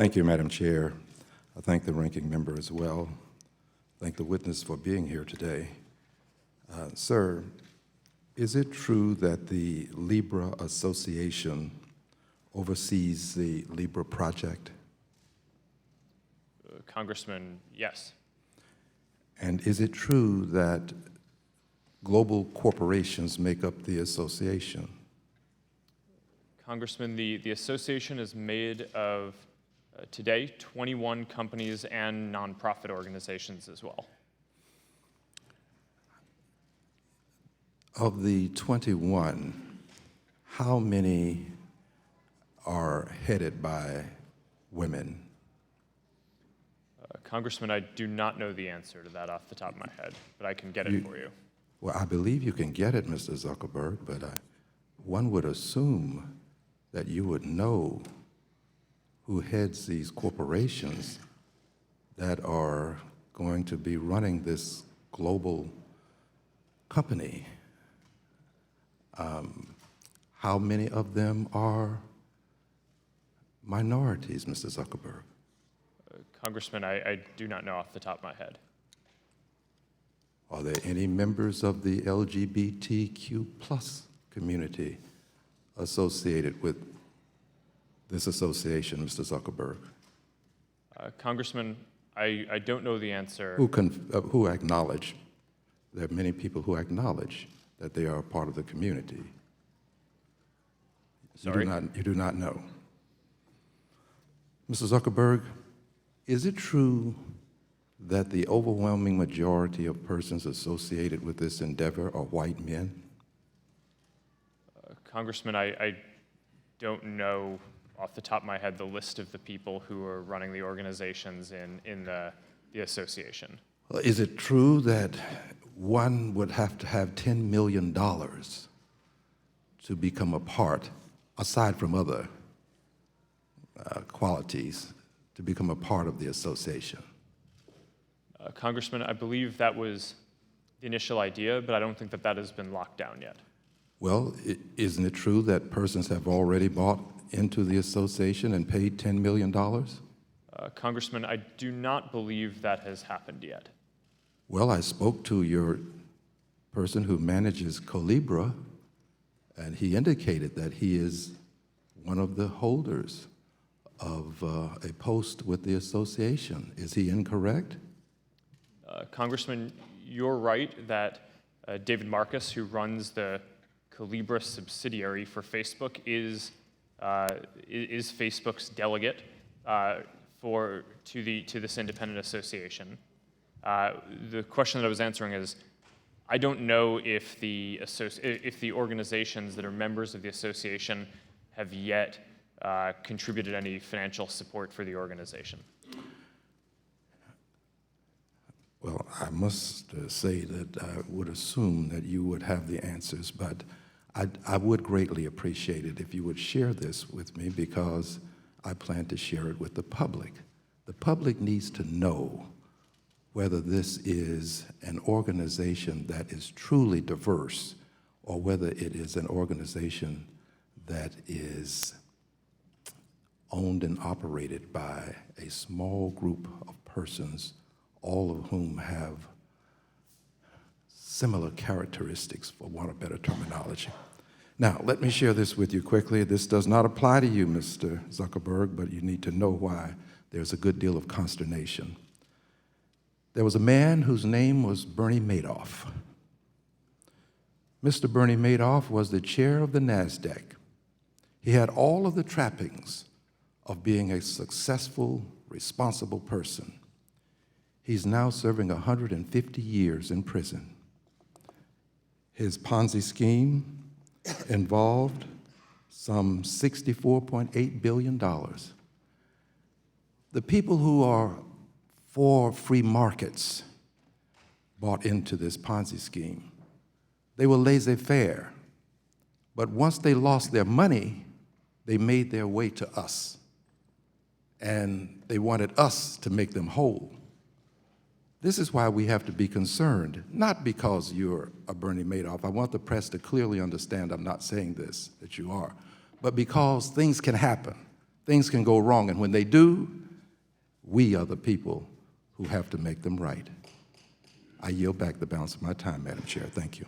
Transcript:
Thank you, Madam Chair. I thank the ranking member as well. Thank the witness for being here today. Sir, is it true that the Libre Association oversees the Libra project? Congressman, yes. And is it true that global corporations make up the association? Congressman, the association is made of, today, 21 companies and nonprofit organizations as well. Of the 21, how many are headed by women? Congressman, I do not know the answer to that off the top of my head, but I can get it for you. Well, I believe you can get it, Mr. Zuckerberg, but one would assume that you would know who heads these corporations that are going to be running this global company. How many of them are minorities, Mr. Zuckerberg? Congressman, I do not know off the top of my head. Are there any members of the LGBTQ plus community associated with this association, Mr. Zuckerberg? Congressman, I don't know the answer. Who acknowledge? There are many people who acknowledge that they are a part of the community. Sorry? You do not know. Mr. Zuckerberg, is it true that the overwhelming majority of persons associated with this endeavor are white men? Congressman, I don't know off the top of my head the list of the people who are running the organizations in the association. Is it true that one would have to have $10 million to become a part, aside from other qualities, to become a part of the association? Congressman, I believe that was the initial idea, but I don't think that has been locked down yet. Well, isn't it true that persons have already bought into the association and paid $10 million? Congressman, I do not believe that has happened yet. Well, I spoke to your person who manages Libra, and he indicated that he is one of the holders of a post with the association. Is he incorrect? Congressman, you're right that David Marcus, who runs the Libra subsidiary for Facebook, is Facebook's delegate to this independent association. The question that I was answering is, I don't know if the organizations that are members of the association have yet contributed any financial support for the organization. Well, I must say that I would assume that you would have the answers, but I would greatly appreciate it if you would share this with me, because I plan to share it with the public. The public needs to know whether this is an organization that is truly diverse or whether it is an organization that is owned and operated by a small group of persons, all of whom have similar characteristics, for want of better terminology. Now, let me share this with you quickly. This does not apply to you, Mr. Zuckerberg, but you need to know why there's a good deal of consternation. There was a man whose name was Bernie Madoff. Mr. Bernie Madoff was the chair of the NASDAQ. He had all of the trappings of being a successful, responsible person. He's now serving 150 years in prison. His Ponzi scheme involved some $64.8 billion. The people who are for free markets bought into this Ponzi scheme. They were laissez-faire, but once they lost their money, they made their way to us, and they wanted us to make them whole. This is why we have to be concerned, not because you're a Bernie Madoff. I want the press to clearly understand I'm not saying this, that you are, but because things can happen. Things can go wrong, and when they do, we are the people who have to make them right. I yield back the balance of my time, Madam Chair. Thank you.